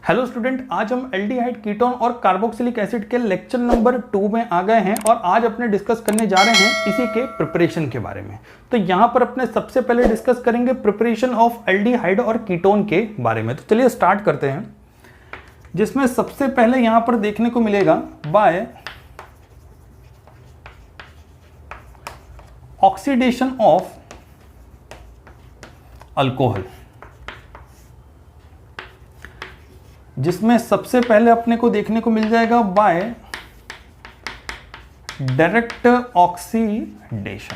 Hello student, आज हम aldehyde ketone और कार्बोक्सिलिक एसिड के लेक्चर नंबर 2 में आ गए हैं और आज अपने डिस्कस करने जा रहे हैं इसी के प्रिपरेशन के बारे में। तो यहाँ पर अपने सबसे पहले डिस्कस करेंगे प्रिपरेशन ऑफ एल्डिहाइड और कीटोन के बारे में। तो चलिए स्टार्ट करते हैं, जिसमें सबसे पहले यहाँ पर देखने को मिलेगा बाय ऑक्सीडेशन ऑफ अल्कोहल, जिसमें सबसे पहले अपने को देखने को मिल जाएगा बाय डायरेक्ट ऑक्सीडेशन।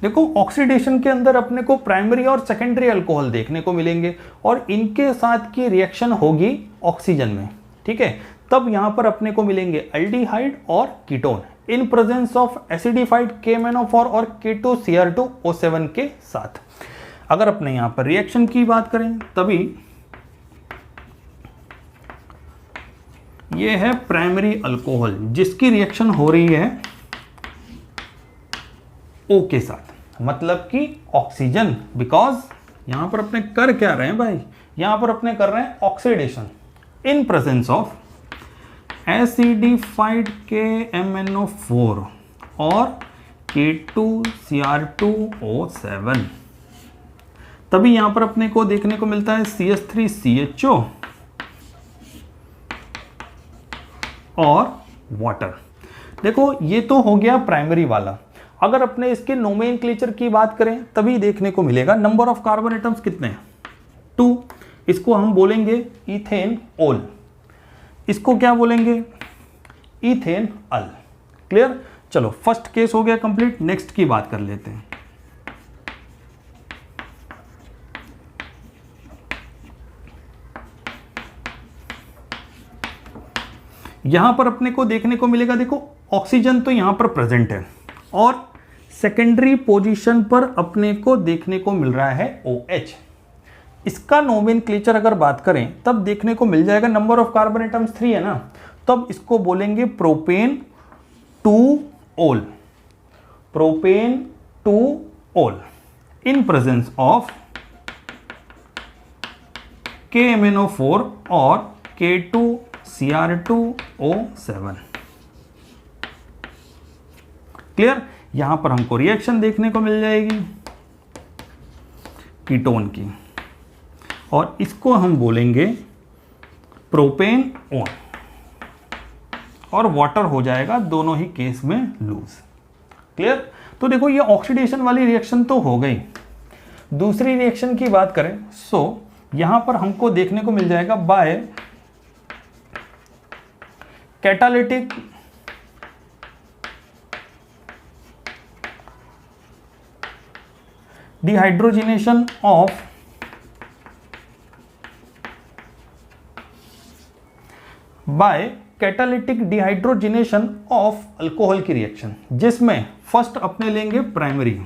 देखो, ऑक्सीडेशन के अंदर अपने को प्राइमरी और सेकेंडरी अल्कोहल देखने को मिलेंगे और इनके साथ की रिएक्शन होगी ऑक्सीजन में, ठीक है। तब यहां पर अपने को मिलेंगे एल्डिहाइड और ketone in presence of acidified KMnO4 और K2Cr2O7 के साथ। अगर अपने यहां पर रिएक्शन की बात करें तभी यह है प्राइमरी अल्कोहल, जिसकी रिएक्शन हो रही है O के साथ, मतलब कि ऑक्सीजन। बिकॉज यहां पर अपने कर क्या रहे हैं भाई, यहां पर अपने कर रहे हैं oxidation in presence of acidified KMnO4 और K2Cr2O7। तभी यहां पर अपने को देखने को मिलता है CH3CHO और वाटर। देखो, ये तो हो गया प्राइमरी वाला। अगर अपने इसके नोमेनक्लेचर की बात करें तभी देखने को मिलेगा नंबर ऑफ कार्बन एटम्स कितने हैं, 2। इसको हम बोलेंगे इथेन ओल, इसको क्या बोलेंगे, इथेन अल। क्लियर। चलो, फर्स्ट केस हो गया कंप्लीट। नेक्स्ट की बात कर लेते हैं। यहां पर अपने को देखने को मिलेगा, देखो ऑक्सीजन तो यहां पर प्रेजेंट है और सेकेंडरी पोजीशन पर अपने को देखने को मिल रहा है OH। इसका नोमेनक्लेचर अगर बात करें तब देखने को मिल जाएगा नंबर ऑफ कार्बन एटम्स 3 है ना, तब इसको बोलेंगे प्रोपेन 2 ओल, प्रोपेन 2 ओल इन प्रेजेंस ऑफ KMnO4 और K2Cr2O7। क्लियर। यहां पर हमको रिएक्शन देखने को मिल जाएगी कीटोन की और इसको हम बोलेंगे प्रोपेन ओन और वाटर हो जाएगा दोनों ही केस में लूज। क्लियर। तो देखो, ये ऑक्सीडेशन वाली रिएक्शन तो हो गई। दूसरी रिएक्शन की बात करें यहां पर हमको देखने को मिल जाएगा by catalytic dehydrogenation of by catalytic dehydrogenation of alcohol की रिएक्शन, जिसमें फर्स्ट अपने लेंगे प्राइमरी,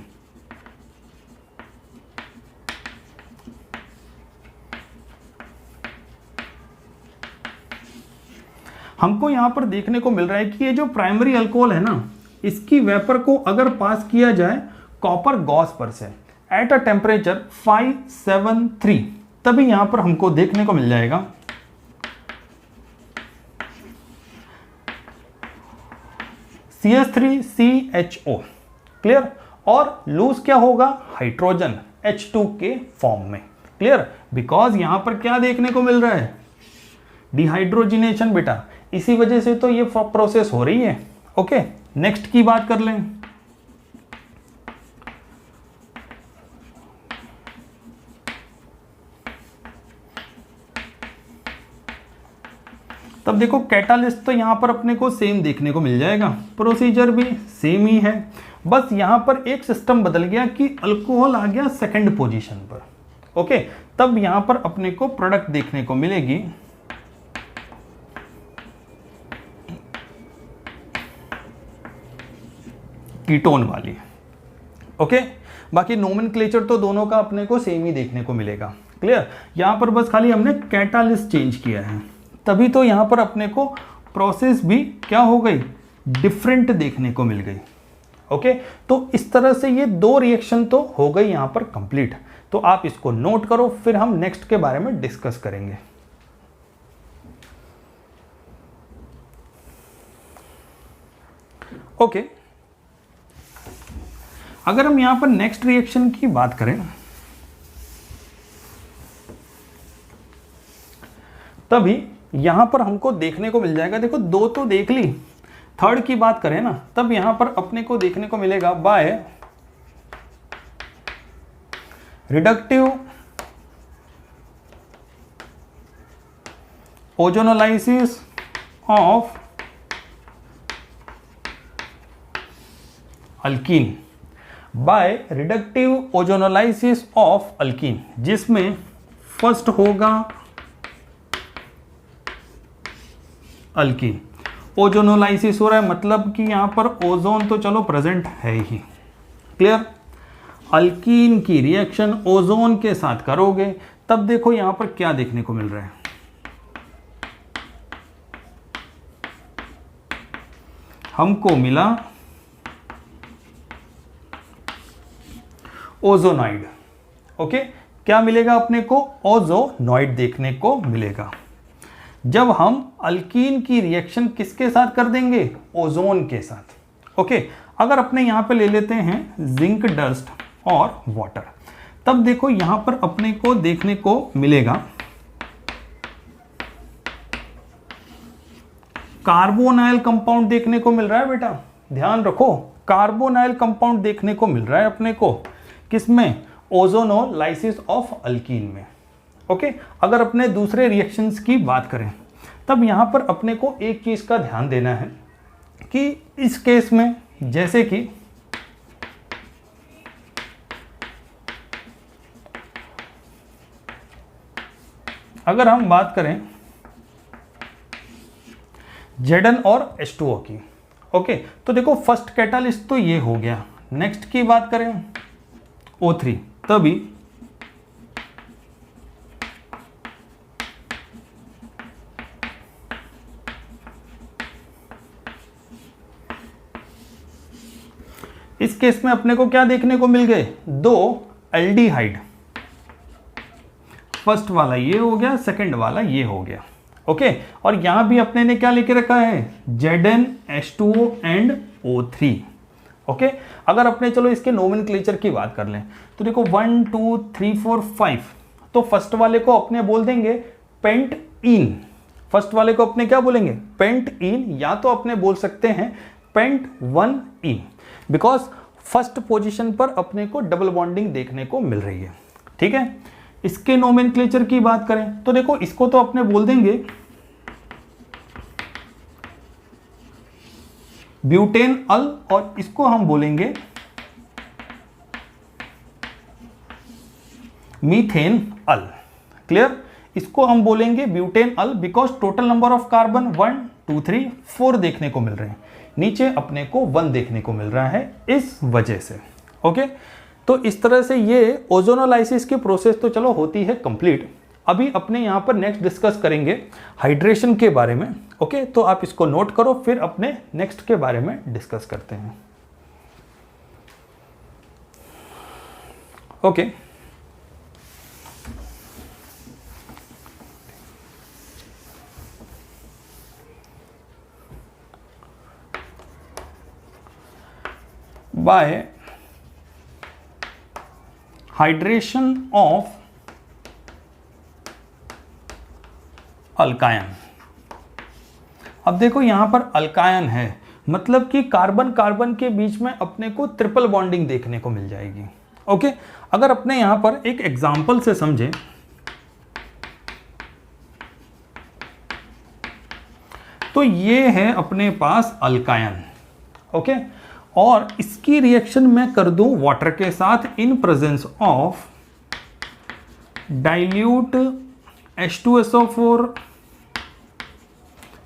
हमको यहां पर देखने को मिल रहा है कि ये जो प्राइमरी अल्कोहल है ना, इसकी वेपर को अगर पास किया जाए कॉपर गॉस पर से एट अ टेम्परेचर 573, तभी यहां पर हमको देखने को मिल जाएगा CH3CHO। क्लियर। और लूज क्या होगा, हाइड्रोजन H2 के फॉर्म में। क्लियर। बिकॉज यहां पर क्या देखने को मिल रहा है, डिहाइड्रोजिनेशन बेटा, इसी वजह से तो ये प्रोसेस हो रही है। ओके, नेक्स्ट की बात कर लें। तब देखो, कैटालिस्ट तो यहां पर अपने को सेम देखने को मिल जाएगा, प्रोसीजर भी सेम ही है, बस यहां पर एक सिस्टम बदल गया कि अल्कोहल आ गया सेकंड पोजीशन पर। ओके, तब यहां पर अपने को प्रोडक्ट देखने को मिलेगी कीटोन वाली। ओके, बाकी नोमेनक्लेचर तो दोनों का अपने को सेम ही देखने को मिलेगा। क्लियर। यहां पर बस खाली हमने कैटालिस्ट चेंज किया है, तभी तो यहां पर अपने को प्रोसेस भी क्या हो गई, डिफरेंट देखने को मिल गई। ओके, तो इस तरह से ये दो रिएक्शन तो हो गई यहां पर कंप्लीट। तो आप इसको नोट करो, फिर हम नेक्स्ट के बारे में डिस्कस करेंगे। ओके, अगर हम यहां पर नेक्स्ट रिएक्शन की बात करें, तभी यहां पर हमको देखने को मिल जाएगा, देखो दो तो देख ली, थर्ड की बात करें ना, तब यहां पर अपने को देखने को मिलेगा by reductive ozonolysis of alkene, by reductive ozonolysis of alkene, जिसमें फर्स्ट होगा अल्कीन। ओजोनोलाइसिस हो रहा है मतलब कि यहां पर ओजोन तो चलो प्रेजेंट है ही, क्लियर। अल्कीन की रिएक्शन ओजोन के साथ करोगे, तब देखो यहां पर क्या देखने को मिल रहा है, हमको मिला ओजोनाइड। ओके, क्या मिलेगा अपने को, ओजोनॉइड देखने को मिलेगा। जब हम अल्कीन की रिएक्शन किसके साथ कर देंगे, ओजोन के साथ। ओके, अगर अपने यहां पे ले लेते हैं जिंक डस्ट और वाटर, तब देखो यहां पर अपने को देखने को मिलेगा कार्बोनाइल कंपाउंड देखने को मिल रहा है बेटा, ध्यान रखो, कार्बोनाइल कंपाउंड देखने को मिल रहा है अपने को, किसमें, ओजोनोलाइसिस ऑफ अल्कीन में। ओके, अगर अपने दूसरे रिएक्शंस की बात करें, तब यहां पर अपने को एक चीज का ध्यान देना है कि इस केस में जैसे कि अगर हम बात करें Zn और H2O की, ओके, तो देखो फर्स्ट कैटालिस्ट तो ये हो गया, नेक्स्ट की बात करें O3, तभी इस केस में अपने को क्या देखने को मिल गए, दो एल्डिहाइड, फर्स्ट वाला ये हो गया, सेकंड वाला ये हो गया। ओके, और यहां भी अपने ने क्या लेके रखा है, Zn H2O and O3। Okay, अगर अपने चलो इसके नोमेनक्लेचर की बात कर लें, तो देखो 1 2 3 4 5, तो फर्स्ट वाले को अपने बोल देंगे पेंट इन, फर्स्ट वाले को अपने क्या बोलेंगे, पेंट इन, या तो अपने बोल सकते हैं पेंट 1 इन, बिकॉज फर्स्ट पोजीशन पर अपने को डबल बॉन्डिंग देखने को मिल रही है। ठीक है, इसके नोमेनक्लेचर की बात करें तो देखो इसको तो अपने बोल देंगे ब्यूटेन अल, और इसको हम बोलेंगे मीथेन अल, क्लियर। इसको हम बोलेंगे butanal because total number of carbon 1 2 3 4 देखने को मिल रहे हैं, नीचे अपने को 1 देखने को मिल रहा है इस वजह से। ओके, तो इस तरह से ये ओजोनोलाइसिस की प्रोसेस तो चलो होती है कंप्लीट। अभी अपने यहाँ पर नेक्स्ट डिस्कस करेंगे हाइड्रेशन के बारे में। ओके, तो आप इसको नोट करो, फिर अपने नेक्स्ट के बारे में डिस्कस करते हैं। Okay, by hydration of alkyne. अब देखो यहां पर अल्कायन है, मतलब कि कार्बन कार्बन के बीच में अपने को ट्रिपल बॉन्डिंग देखने को मिल जाएगी। ओके, अगर अपने यहां पर एक एग्जांपल से समझें, तो ये है अपने पास अल्कायन। ओके, और इसकी रिएक्शन मैं कर दूं वाटर के साथ in presence of dilute H2SO4,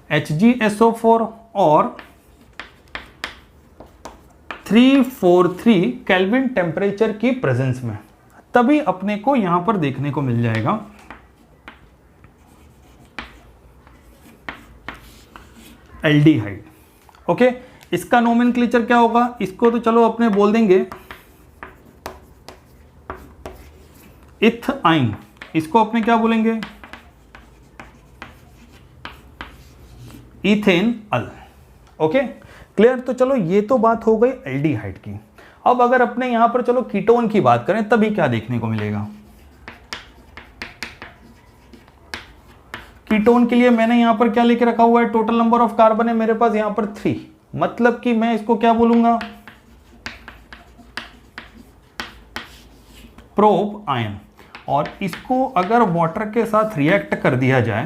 HgSO4 और 343 केल्विन टेम्परेचर की प्रेजेंस में, तभी अपने को यहां पर देखने को मिल जाएगा एल्डिहाइड। ओके, इसका नोमेनक्लेचर क्या होगा, इसको तो चलो अपने बोल देंगे इथाइन, इसको अपने क्या बोलेंगे, इथेन अल। Okay clear. तो चलो ये तो बात हो गई एल्डिहाइड की। अब अगर अपने यहां पर चलो कीटोन की बात करें तभी क्या देखने को मिलेगा। कीटोन के लिए मैंने यहां पर क्या लेके रखा हुआ है, टोटल नंबर ऑफ कार्बन है मेरे पास यहां पर 3, मतलब कि मैं इसको क्या बोलूंगा, प्रोप आयन। और इसको अगर वाटर के साथ रिएक्ट कर दिया जाए,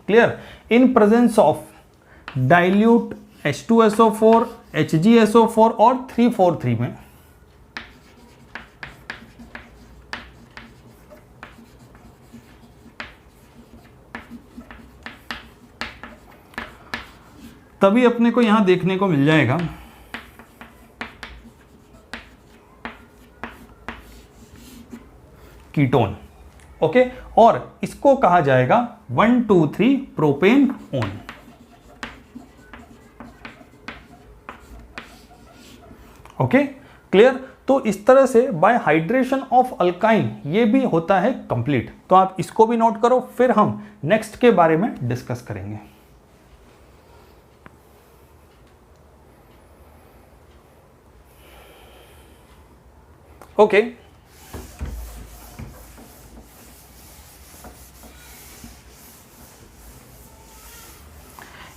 clear, in presence of dilute H2SO4, HgSO4 और 343 में, तभी अपने को यहां देखने को मिल जाएगा कीटोन। ओके, और इसको कहा जाएगा 1,2,3 प्रोपेन ओन। Okay clear. तो इस तरह से बाय हाइड्रेशन ऑफ अल्काइन ये भी होता है कंप्लीट। तो आप इसको भी नोट करो, फिर हम नेक्स्ट के बारे में डिस्कस करेंगे। ओके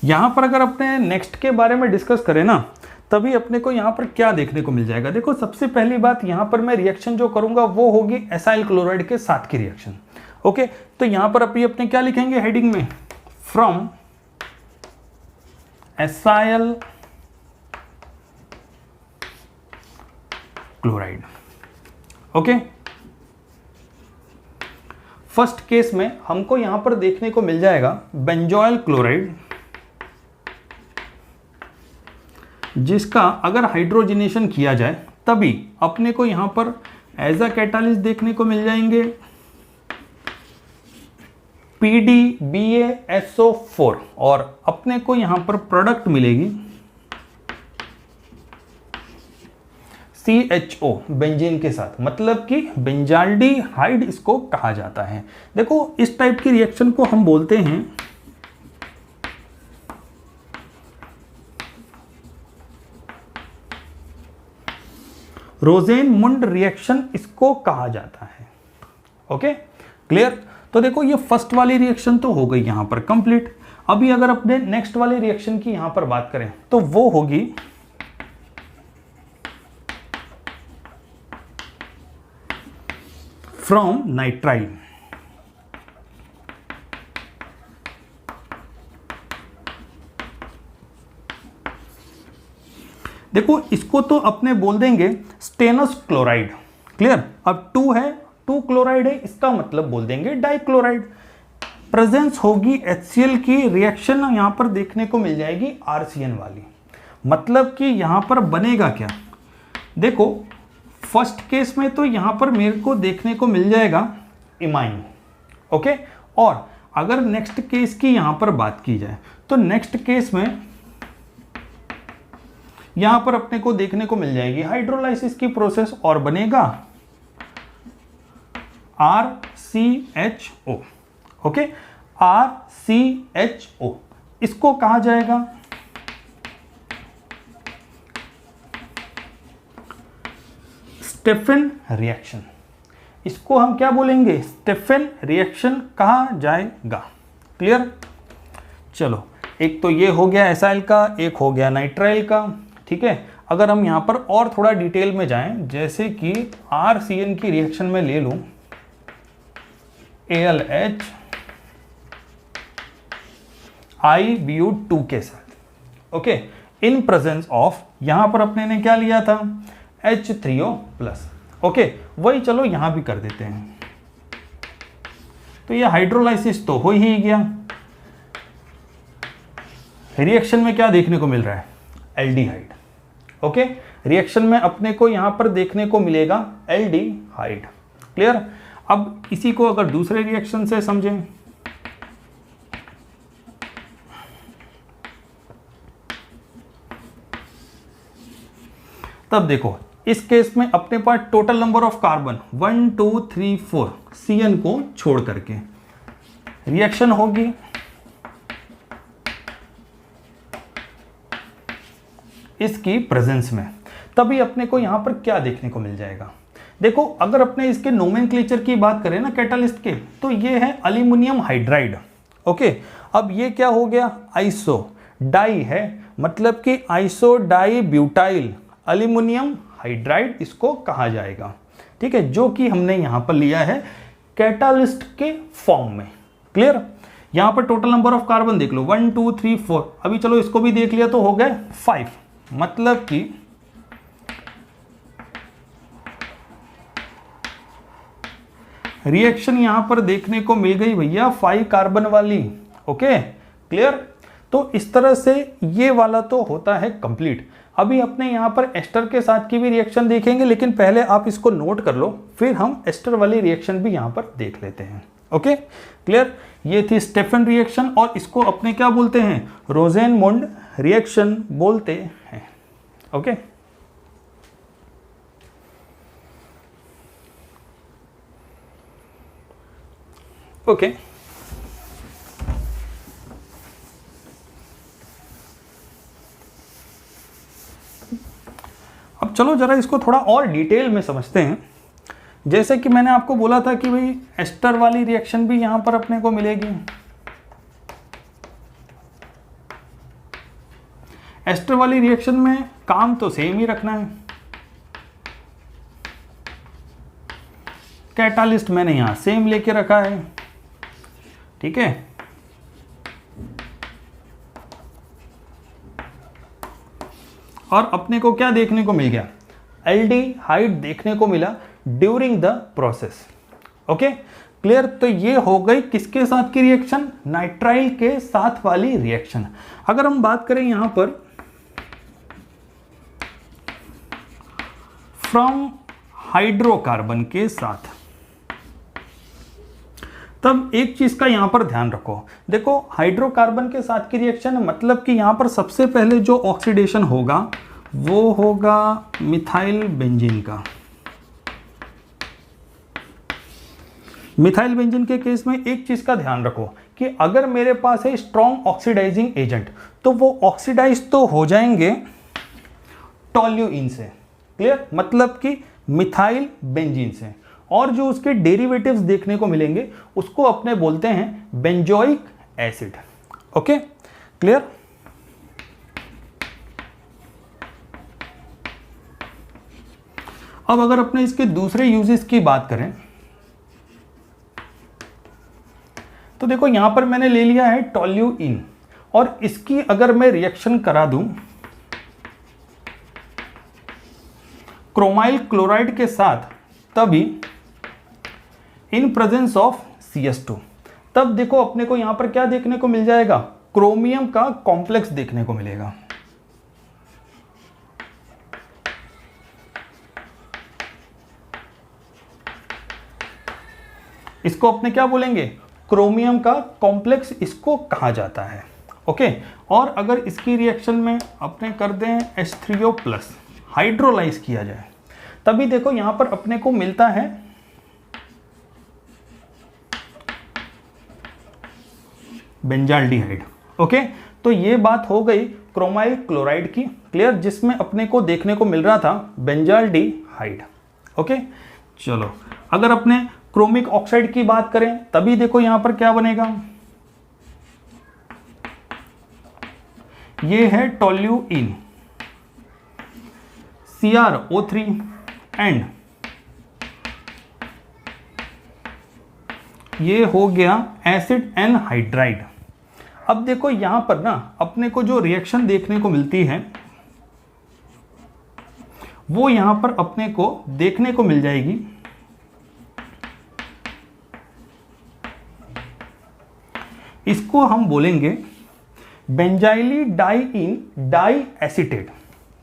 यहां पर अगर अपने नेक्स्ट के बारे में डिस्कस करें ना, तभी अपने को यहां पर क्या देखने को मिल जाएगा। देखो सबसे पहली बात, यहां पर मैं रिएक्शन जो करूंगा वो होगी एसाइल क्लोराइड के साथ की रिएक्शन। ओके, तो यहां पर अभी अपने क्या लिखेंगे हेडिंग में, from acyl chloride. Okay, first case में हमको यहां पर देखने को मिल जाएगा बेंजोइल क्लोराइड, जिसका अगर हाइड्रोजनेशन किया जाए तभी अपने को यहां पर एज अ कैटालिस्ट देखने को मिल जाएंगे PDBaSO4, और अपने को यहां पर प्रोडक्ट मिलेगी CHO बेंजीन के साथ, मतलब कि बेंजाल्डिहाइड इसको कहा जाता है। देखो इस टाइप की रिएक्शन को हम बोलते हैं रोजेनमुंड रिएक्शन, इसको कहा जाता है। Okay clear. तो देखो ये फर्स्ट वाली रिएक्शन तो हो गई यहां पर कंप्लीट। अभी अगर अपने नेक्स्ट वाले रिएक्शन की यहां पर बात करें तो वो होगी फ्रॉम नाइट्राइल। देखो इसको तो अपने बोल देंगे स्टेनस क्लोराइड। क्लियर। अब 2 है, 2 क्लोराइड है, इसका मतलब बोल देंगे डाइक्लोराइड। प्रेजेंस होगी HCl की, रिएक्शन यहां पर देखने को मिल जाएगी RCN वाली, मतलब कि यहां पर बनेगा क्या। देखो फर्स्ट केस में तो यहां पर मेरे को देखने को मिल जाएगा इमाइन। ओके, और अगर नेक्स्ट केस की यहां पर बात की जाए तो नेक्स्ट केस में यहां पर अपने को देखने को मिल जाएगी हाइड्रोलाइसिस की प्रोसेस और बनेगा RCHO। ओके, RCHO इसको कहा जाएगा स्टेफन रिएक्शन। इसको हम क्या बोलेंगे, स्टेफन रिएक्शन कहा जाएगा। क्लियर। चलो एक तो ये हो गया एसाइल का, एक हो गया नाइट्राइल का। ठीक है, अगर हम यहां पर और थोड़ा डिटेल में जाएं, जैसे कि RCN की रिएक्शन में ले लूं ALH IBU2 के साथ। ओके, इन प्रेजेंस ऑफ, यहां पर अपने ने क्या लिया था H3O प्लस। ओके, वही चलो यहां भी कर देते हैं। तो ये हाइड्रोलाइसिस तो हो ही गया। रिएक्शन में क्या देखने को मिल रहा है, एल्डिहाइड। ओके, रिएक्शन में अपने को यहां पर देखने को मिलेगा एल्डिहाइड। क्लियर। अब इसी को अगर दूसरे रिएक्शन से समझें, तब देखो इस केस में अपने पास total number of carbon 1 2 3 4 CN को छोड़ करके रिएक्शन होगी। इसकी प्रेजेंस में, तभी अपने को यहां पर क्या देखने को मिल जाएगा। देखो अगर अपने इसके नोमेनक्लेचर की बात करें ना कैटालिस्ट के, तो ये है एल्यूमिनियम हाइड्राइड। ओके, अब ये क्या हो गया, आइसो डाई है, मतलब कि iso di butyl aluminium hydride इसको कहा जाएगा। ठीक है, जो कि हमने यहां पर लिया है कैटालिस्ट के फॉर्म में। क्लियर, यहां पर टोटल नंबर ऑफ कार्बन देख लो 1 2 3 4, अभी चलो इसको भी देख लिया तो हो गए 5, मतलब कि रिएक्शन यहां पर देखने को मिल गई भैया 5 कार्बन वाली। ओके क्लियर, तो इस तरह से ये वाला तो होता है कंप्लीट। अभी अपने यहां पर एस्टर के साथ की भी रिएक्शन देखेंगे, लेकिन पहले आप इसको नोट कर लो, फिर हम एस्टर वाली रिएक्शन भी यहां पर देख लेते हैं। ओके क्लियर, ये थी स्टेफन रिएक्शन और इसको अपने क्या बोलते हैं, रोजेनमुंड रिएक्शन बोलते हैं। ओके ओके अब चलो जरा इसको थोड़ा और डिटेल में समझते हैं। जैसे कि मैंने आपको बोला था कि भाई एस्टर वाली रिएक्शन भी यहां पर अपने को मिलेगी। एस्टर वाली रिएक्शन में काम तो सेम ही रखना है। कैटालिस्ट मैंने यहां सेम लेके रखा है। ठीक है, और अपने को क्या देखने को मिल गया, एल्डिहाइड देखने को मिला during the process. Okay clear, तो ये हो गई किसके साथ की रिएक्शन, नाइट्राइल के साथ वाली रिएक्शन। अगर हम बात करें यहां पर फ्रॉम हाइड्रोकार्बन के साथ, तब एक चीज का यहां पर ध्यान रखो। देखो हाइड्रोकार्बन के साथ की रिएक्शन मतलब कि यहां पर सबसे पहले जो ऑक्सीडेशन होगा वो होगा मिथाइल बेंजीन का। मिथाइल बेंजीन के केस में एक चीज का ध्यान रखो कि अगर मेरे पास है स्ट्रॉन्ग ऑक्सीडाइजिंग एजेंट, तो वो ऑक्सीडाइज तो हो जाएंगे टोल्यूइन से। क्लियर, मतलब कि मिथाइल बेंजीन से, और जो उसके डेरिवेटिव्स देखने को मिलेंगे उसको अपने बोलते हैं बेंजोइक एसिड। ओके क्लियर, अब अगर अपने इसके दूसरे यूजेस की बात करें तो देखो यहां पर मैंने ले लिया है टोल्यूइन, और इसकी अगर मैं रिएक्शन करा दूं क्रोमाइल क्लोराइड के साथ, तभी इन प्रेजेंस ऑफ CS2, तब देखो अपने को यहां पर क्या देखने को मिल जाएगा, क्रोमियम का कॉम्प्लेक्स देखने को मिलेगा। इसको अपने क्या बोलेंगे, क्रोमियम का कॉम्प्लेक्स इसको कहा जाता है। ओके, और अगर इसकी रिएक्शन में अपने कर दें H3O+ हाइड्रोलाइज किया जाए, तभी देखो यहां पर अपने को मिलता है बेंजाल्डिहाइड। ओके, तो ये बात हो गई क्रोमाइल क्लोराइड की। क्लियर, जिसमें अपने को देखने को मिल रहा था बेंजाल्डिहाइड। ओके चलो, अगर अपने क्रोमिक ऑक्साइड की बात करें, तभी देखो यहां पर क्या बनेगा, ये है टोल्यूइन CrO3 एंड ये हो गया एसिड एनहाइड्राइड। अब देखो यहां पर ना अपने को जो रिएक्शन देखने को मिलती है वो यहां पर अपने को देखने को मिल जाएगी इसको हम बोलेंगे बेंजाइलिडाइइन डाई एसीटेट।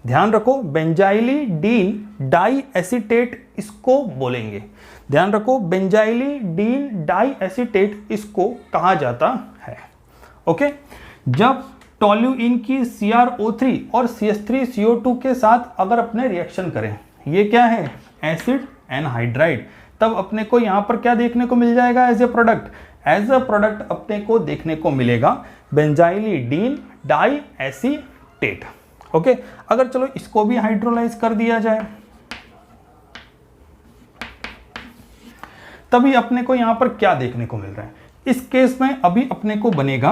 ध्यान रखो, बेंजाइलिडीन डाई एसीटेट इसको बोलेंगे। ध्यान रखो, बेंजाइलिडीन डाई एसीटेट इसको कहा जाता है। ओके, जब टोल्यूइन की CrO3 और CH3CO2 के साथ अगर अपने रिएक्शन करें, ये क्या है, एसिड एनहाइड्राइड, तब अपने को यहाँ पर क्या देखने को मिल जाएगा as a product, as a product अपने को देखने को मिलेगा बेंजाइलिडीन डाई एसीटेट। ओके, अगर चलो इसको भी हाइड्रोलाइज कर दिया जाए तभी अपने को यहां पर क्या देखने को मिल रहा है, इस केस में अभी अपने को बनेगा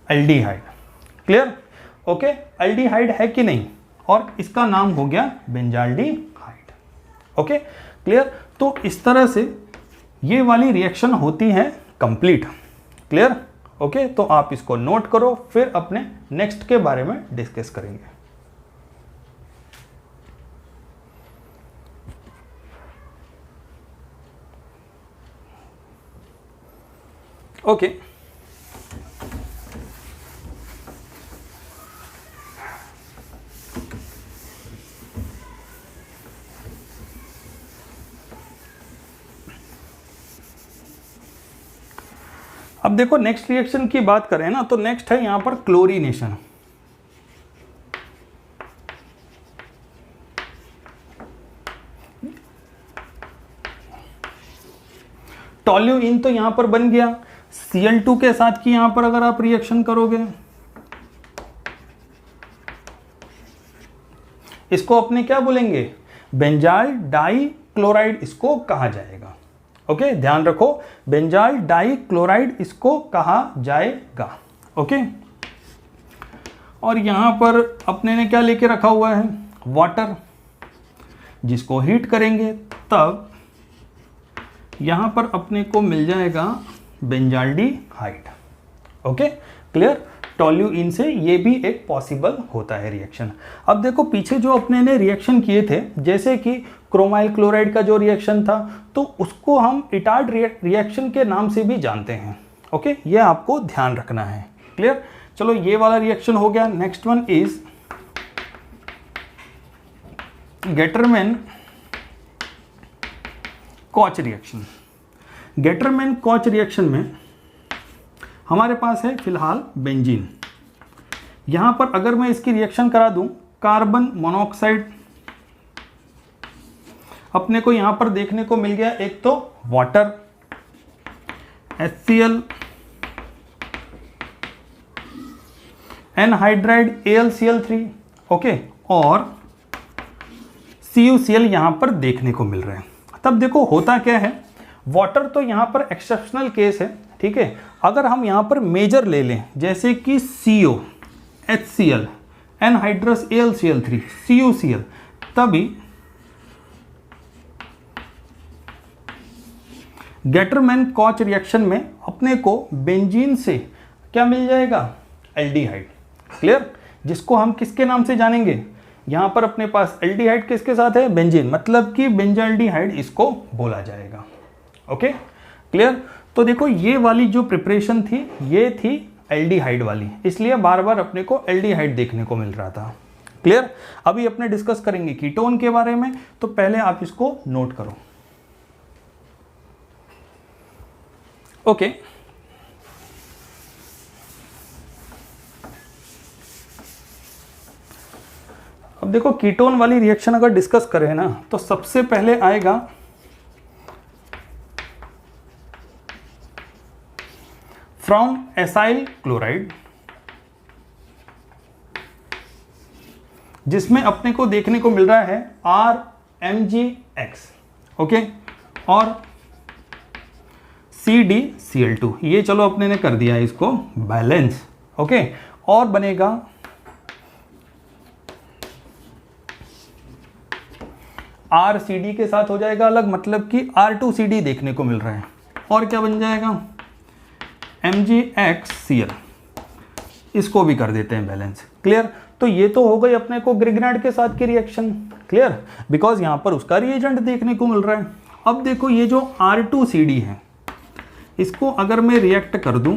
एल्डिहाइड। क्लियर? ओके, एल्डिहाइड है कि नहीं, और इसका नाम हो गया बेंजाल्डिहाइड। Okay, clear? तो इस तरह से ये वाली रिएक्शन होती है कंप्लीट। क्लियर? ओके, तो आप इसको नोट करो, फिर अपने नेक्स्ट के बारे में डिस्कस करेंगे। ओके, अब देखो नेक्स्ट रिएक्शन की बात करें ना, तो नेक्स्ट है यहां पर क्लोरीनेशन। टोल्यूइन तो यहां पर बन गया, Cl2 के साथ की यहां पर अगर आप रिएक्शन करोगे, इसको अपने क्या बोलेंगे, बेंजाइल डाई क्लोराइड इसको कहा जाएगा। ओके, ध्यान रखो, बेंजाइल डाई क्लोराइड इसको कहा जाएगा। ओके, और यहां पर अपने ने क्या लेके रखा हुआ है, वाटर, जिसको हीट करेंगे तब यहां पर अपने को मिल जाएगा बेंजाल्डिहाइड। Okay, clear? टोल्यूइन से ये भी एक पॉसिबल होता है रिएक्शन। अब देखो पीछे जो अपने ने रिएक्शन किए थे, जैसे कि क्रोमाइल क्लोराइड का जो रिएक्शन था, तो उसको हम इटार्ड रिएक्शन के नाम से भी जानते हैं। ओके, ये आपको ध्यान रखना है। क्लियर? चलो, ये वाला रिएक्शन हो गया। Next one is Gattermann Koch reaction. Gattermann Koch reaction में हमारे पास है फिलहाल बेंजीन। यहां पर अगर मैं इसकी रिएक्शन करा दूं, कार्बन मोनोऑक्साइड अपने को यहां पर देखने को मिल गया, एक तो water HCl, anhydride AlCl3, okay, और CuCl यहां पर देखने को मिल रहे हैं। तब देखो होता क्या है, वाटर तो यहां पर एक्सेप्शनल केस है, ठीक है। अगर हम यहां पर मेजर ले लें, जैसे कि CO, HCl, anhydrous AlCl3, CuCl, तभी गेटरमैन कॉच रिएक्शन में अपने को बेंजीन से क्या मिल जाएगा, एल्डिहाइड। क्लियर? जिसको हम किसके नाम से जानेंगे, यहां पर अपने पास एल्डिहाइड किसके साथ है, बेंजीन, मतलब कि बेंजाल्डिहाइड इसको बोला जाएगा। Okay, clear? तो देखो ये वाली जो प्रिपरेशन थी, ये थी एल्डिहाइड वाली, इसलिए बार बार अपने को एल्डिहाइड देखने को मिल रहा था। क्लियर? अभी अपने डिस्कस करेंगे कीटोन के बारे में, तो पहले आप इसको नोट करो। ओके, अब देखो कीटोन वाली रिएक्शन अगर डिस्कस करें ना, तो सबसे पहले आएगा फ्रॉम एसाइल क्लोराइड, जिसमें अपने को देखने को मिल रहा है RMgX, ओके, और CdCl2। ये चलो अपने ने कर दिया है इसको बैलेंस। ओके, और बनेगा RCd के साथ हो जाएगा अलग, मतलब कि R2CD देखने को मिल रहा है, और क्या बन जाएगा MgXCl, इसको भी कर देते हैं बैलेंस। क्लियर? तो ये तो हो गई अपने को ग्रिग्नाइट के साथ की रिएक्शन। क्लियर? बिकॉज यहां पर उसका रिएजेंट देखने को मिल रहा है। अब देखो ये जो R2CD है, इसको अगर मैं रिएक्ट कर दूं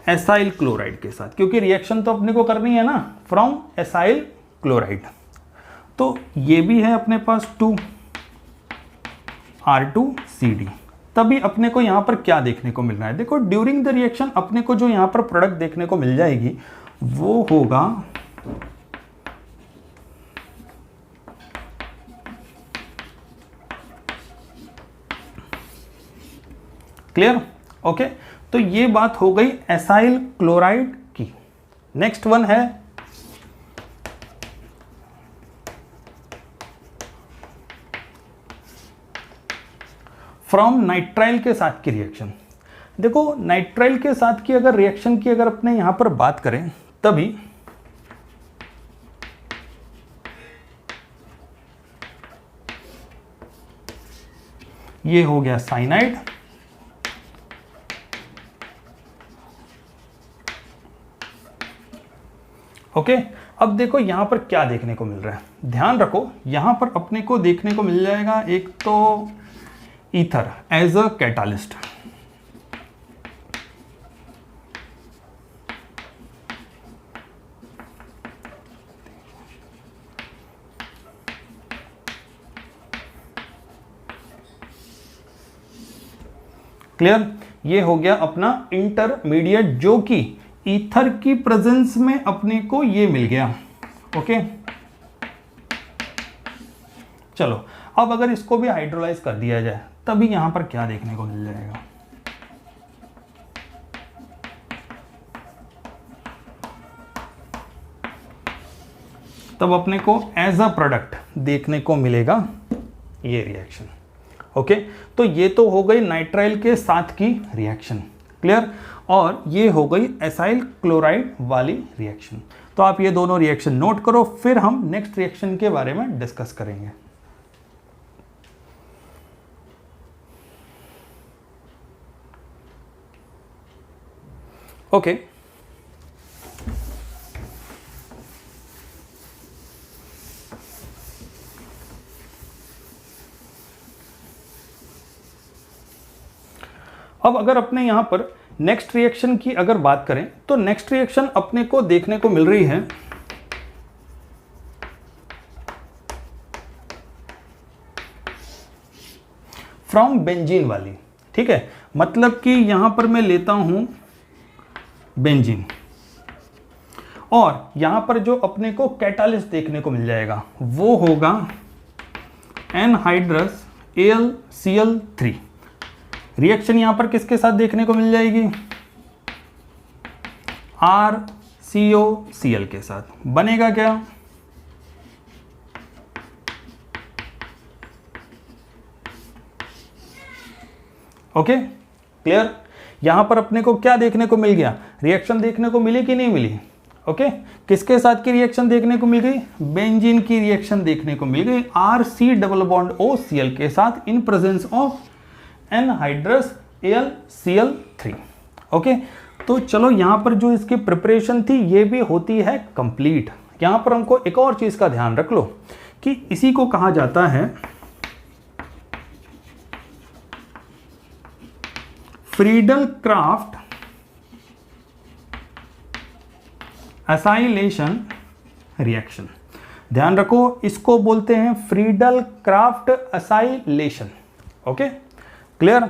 एसाइल क्लोराइड के साथ, क्योंकि रिएक्शन तो अपने को करनी है ना फ्रॉम एसाइल क्लोराइड, तो ये भी है अपने पास 2 R2CD, तभी अपने को यहाँ पर क्या देखने को मिल रहा है, देखो ड्यूरिंग द रिएक्शन अपने को जो यहाँ पर प्रोडक्ट देखने को मिल जाएगी वो होगा क्लियर। ओके, तो ये बात हो गई एसाइल क्लोराइड की। नेक्स्ट वन है फ्रॉम नाइट्राइल के साथ की रिएक्शन। देखो नाइट्राइल के साथ की अगर रिएक्शन की अगर अपने यहां पर बात करें तभी ये हो गया साइनाइड, ओके। अब देखो यहां पर क्या देखने को मिल रहा है, ध्यान रखो यहां पर अपने को देखने को मिल जाएगा एक तो ether as a catalyst, clear. ये हो गया अपना इंटरमीडिएट जो कि ईथर की प्रेजेंस में अपने को ये मिल गया, ओके। चलो अब अगर इसको भी हाइड्रोलाइज कर दिया जाए तभी यहां पर क्या देखने को मिल जाएगा, तब अपने को एज अ प्रोडक्ट देखने को मिलेगा ये रिएक्शन, ओके। तो ये तो हो गई नाइट्राइल के साथ की रिएक्शन, क्लियर। और ये हो गई एसाइल क्लोराइड वाली रिएक्शन। तो आप ये दोनों रिएक्शन नोट करो, फिर हम नेक्स्ट रिएक्शन के बारे में डिस्कस करेंगे। ओके, अब अगर अपने यहां पर नेक्स्ट रिएक्शन की अगर बात करें तो नेक्स्ट रिएक्शन अपने को देखने को मिल रही है फ्रॉम बेंजीन वाली, ठीक है। मतलब कि यहां पर मैं लेता हूं बेंजीन और यहां पर जो अपने को कैटालिस्ट देखने को मिल जाएगा वो होगा एनहाइड्रस AlCl3। रिएक्शन यहां पर किसके साथ देखने को मिल जाएगी, RCOCl के साथ। बनेगा क्या, ओके, क्लियर। यहां पर अपने को क्या देखने को मिल गया, रिएक्शन देखने को मिली कि नहीं मिली, ओके। किसके साथ की रिएक्शन देखने को मिल गई, बेंजीन की रिएक्शन देखने को मिल गई RC+OCl के साथ in presence of anhydrous AlCl3, okay. तो चलो यहां पर जो इसकी प्रिपरेशन थी ये भी होती है कंप्लीट। यहां पर हमको एक और चीज का ध्यान रख लो कि इसी को कहा जाता है फ्रीडल क्राफ्ट एसाइलेशन रिएक्शन। ध्यान रखो इसको बोलते हैं Friedel Crafts acylation, okay, clear.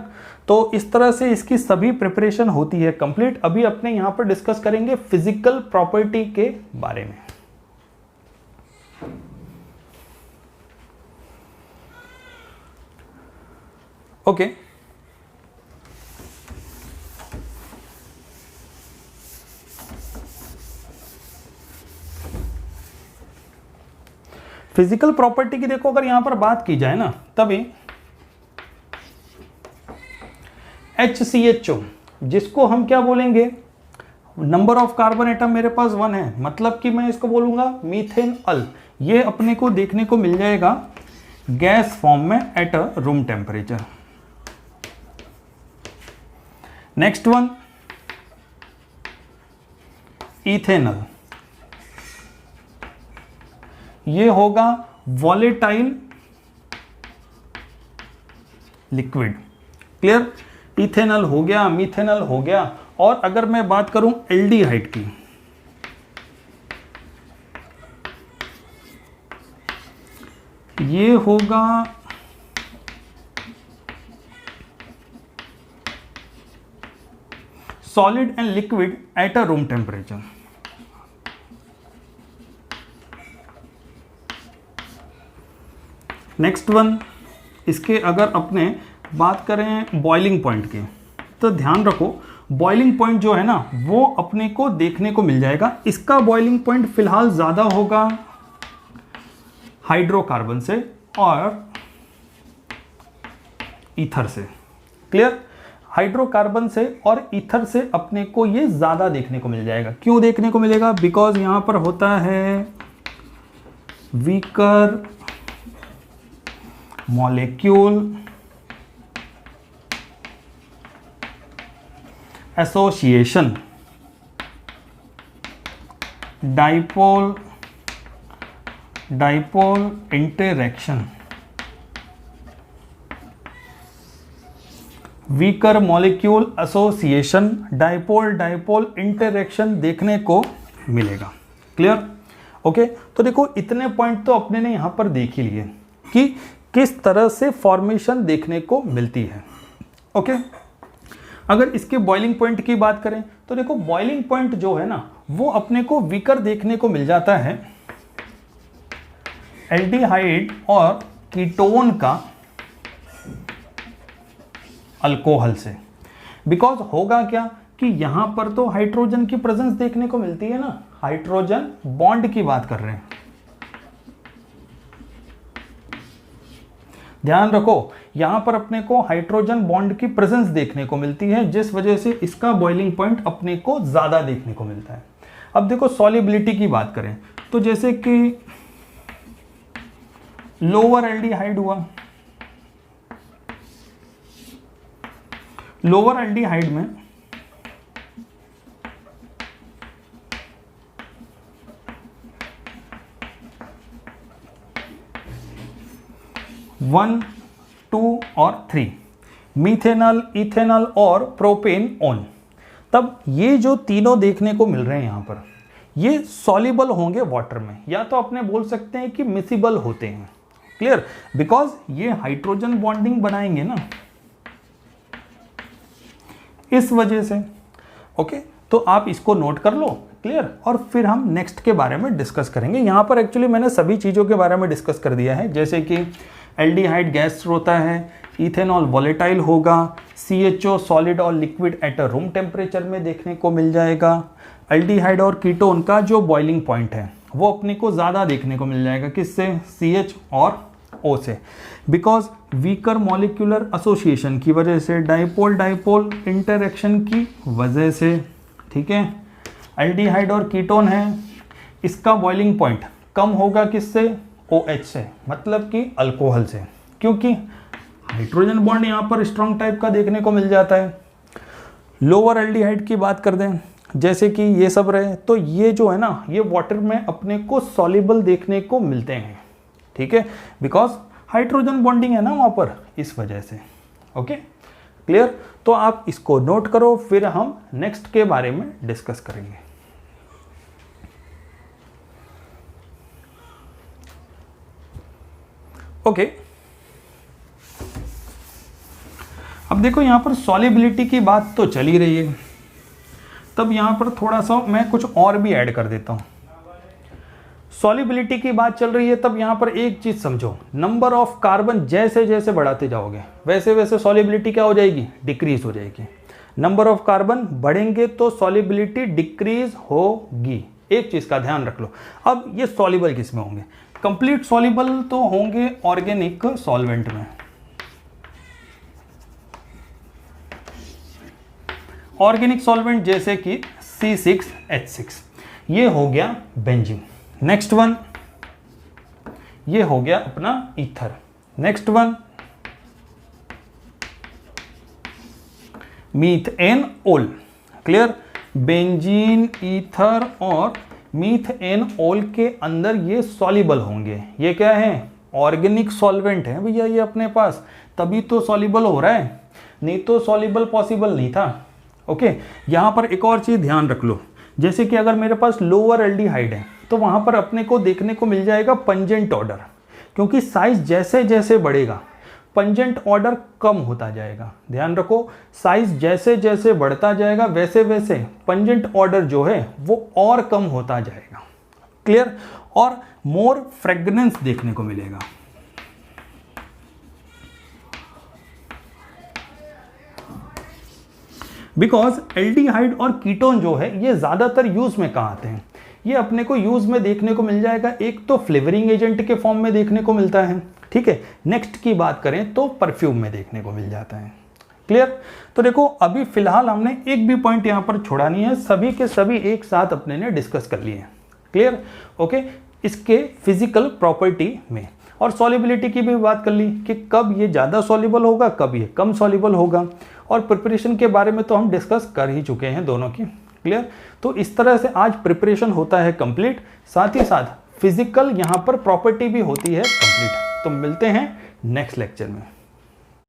तो इस तरह से इसकी सभी प्रिपरेशन होती है कंप्लीट। अभी अपने यहां पर डिस्कस करेंगे फिजिकल प्रॉपर्टी के बारे में, ओके। फिजिकल प्रॉपर्टी की देखो अगर यहां पर बात की जाए ना तभी HCHO जिसको हम क्या बोलेंगे, नंबर ऑफ कार्बन एटम मेरे पास 1 है, मतलब कि मैं इसको बोलूंगा मीथेनॉल। ये अपने को देखने को मिल जाएगा गैस फॉर्म में at a room temperature. Next one ethanol, ये होगा वॉलेटाइल लिक्विड, क्लियर। इथेनॉल हो गया, मीथेनॉल हो गया। और अगर मैं बात करूं एल्डिहाइड की, ये होगा solid and liquid at a room temperature. Next one, इसके अगर अपने बात करें बॉइलिंग पॉइंट की, तो ध्यान रखो बॉइलिंग पॉइंट जो है ना वो अपने को देखने को मिल जाएगा। इसका बॉइलिंग पॉइंट फिलहाल ज़्यादा होगा हाइड्रोकार्बन से और ईथर से। क्लियर? हाइड्रोकार्बन से और ईथर से अपने को ये ज़्यादा देखने को मिल जाएगा। क्यों देखने को मिलेगा? बिकॉज यहाँ पर होता है weaker molecule association, dipole interaction, weaker molecule association, dipole interaction देखने को मिलेगा। क्लियर? ओके, तो देखो इतने पॉइंट तो अपने ने यहां पर देख ही लिए कि किस तरह से फॉर्मेशन देखने को मिलती है। ओके, अगर इसके बॉइलिंग पॉइंट की बात करें तो देखो बॉइलिंग पॉइंट जो है ना वो अपने को वीकर देखने को मिल जाता है एल्डिहाइड और कीटोन का अल्कोहल से। बिकॉज होगा क्या कि यहां पर तो हाइड्रोजन की प्रेजेंस देखने को मिलती है ना, हाइड्रोजन बॉन्ड की बात कर रहे हैं। ध्यान रखो यहां पर अपने को हाइड्रोजन बॉन्ड की प्रेजेंस देखने को मिलती है, जिस वजह से इसका बॉइलिंग पॉइंट अपने को ज्यादा देखने को मिलता है। अब देखो सॉल्युबिलिटी की बात करें तो जैसे कि लोअर एल्डिहाइड हुआ, लोअर एल्डिहाइड में वन, टू और 3 मीथेनॉल, इथेनॉल और प्रोपेन ऑन। तब ये जो तीनों देखने को मिल रहे हैं यहां पर ये सॉल्युबल होंगे वाटर में, या तो अपने बोल सकते हैं कि मिसिबल होते हैं। क्लियर? बिकॉज ये हाइड्रोजन बॉन्डिंग बनाएंगे ना इस वजह से। ओके, तो आप इसको नोट कर लो। क्लियर? और फिर हम नेक्स्ट के बारे में डिस्कस करेंगे। यहां पर एक्चुअली मैंने सभी चीज़ों के बारे में डिस्कस कर दिया है, जैसे कि एल्डिहाइड गैस होता है, इथेनॉल वॉलेटाइल होगा, CHO सॉलिड और liquid at a room temperature में देखने को मिल जाएगा। एल्डिहाइड और कीटोन का जो बॉइलिंग पॉइंट है वो अपने को ज़्यादा देखने को मिल जाएगा, किससे? CH और O से। बिकॉज वीकर मॉलिक्यूलर एसोसिएशन की वजह से, डाइपोल इंटरेक्शन की वजह से। ठीक है, एल्डिहाइड और कीटोन है, इसका बॉइलिंग पॉइंट कम होगा किससे? OH से, मतलब कि अल्कोहल से, क्योंकि हाइड्रोजन बॉन्ड यहाँ पर स्ट्रॉन्ग टाइप का देखने को मिल जाता है। लोअर एल्डिहाइड की बात कर दें जैसे कि ये सब रहे, तो ये जो है ना ये वाटर में अपने को सॉल्युबल देखने को मिलते हैं। ठीक है, बिकॉज हाइड्रोजन बॉन्डिंग है ना वहाँ पर, इस वजह से। Okay, clear? तो आप इसको नोट करो, फिर हम नेक्स्ट के बारे में डिस्कस करेंगे। ओके, अब देखो यहां पर सॉल्युबिलिटी की बात तो चली रही है, तब यहां पर थोड़ा सा मैं कुछ और भी ऐड कर देता हूं। सॉल्युबिलिटी की बात चल रही है, तब यहां पर एक चीज समझो, नंबर ऑफ कार्बन जैसे जैसे बढ़ाते जाओगे वैसे वैसे सॉल्युबिलिटी क्या हो जाएगी? डिक्रीज हो जाएगी। नंबर ऑफ कार्बन बढ़ेंगे तो सॉल्युबिलिटी डिक्रीज होगी। एक चीज का ध्यान रख लो। अब ये सॉल्युबल किस में होंगे? कंप्लीट सॉल्युबल तो होंगे ऑर्गेनिक सॉल्वेंट में। ऑर्गेनिक सॉल्वेंट जैसे कि C6H6, ये हो गया बेंजीन। नेक्स्ट वन ये हो गया अपना ether. Next one methanol. Clear? Benzene, ether और मीथेनॉल के अंदर ये सॉल्युबल होंगे। ये क्या है? ऑर्गेनिक सॉल्वेंट है भैया ये अपने पास, तभी तो सॉल्युबल हो रहा है, नहीं तो सॉल्युबल पॉसिबल नहीं था। ओके, यहां पर एक और चीज ध्यान रख लो, जैसे कि अगर मेरे पास लोअर एल्डिहाइड है तो वहां पर अपने को देखने को मिल जाएगा पंजेंट ऑर्डर, क्योंकि साइज जैसे जैसे बढ़ेगा पंजेंट ऑर्डर कम होता जाएगा। ध्यान रखो, साइज जैसे जैसे बढ़ता जाएगा वैसे वैसे पंजेंट ऑर्डर जो है वो और कम होता जाएगा। क्लियर? और मोर फ्रेग्रेंस देखने को मिलेगा। बिकॉज एल्डिहाइड और कीटोन जो है ये ज़्यादातर यूज़ में कहाँ आते हैं? ये अपने को यूज़ में देखने को मिल जाएगा, एक तो फ्लेवरिंग एजेंट के फॉर्म में देखने को मिलता है, ठीक है। नेक्स्ट की बात करें तो परफ्यूम में देखने को मिल जाता है। क्लियर? तो देखो अभी फिलहाल हमने एक भी पॉइंट यहाँ पर छोड़ा नहीं है, सभी के सभी एक साथ अपने ने डिस्कस कर लिए हैं। क्लियर? ओके, इसके फिजिकल प्रॉपर्टी में और सॉल्युबिलिटी की भी बात कर ली कि कब ये ज़्यादा सॉल्युबल होगा, कब ये कम सॉल्युबल होगा, और प्रिपरेशन के बारे में तो हम डिस्कस कर ही चुके हैं दोनों की। क्लियर? तो इस तरह से आज प्रिपरेशन होता है कंप्लीट, साथ ही साथ फिजिकल यहाँ पर प्रॉपर्टी भी होती है कंप्लीट। तो मिलते हैं नेक्स्ट लेक्चर में।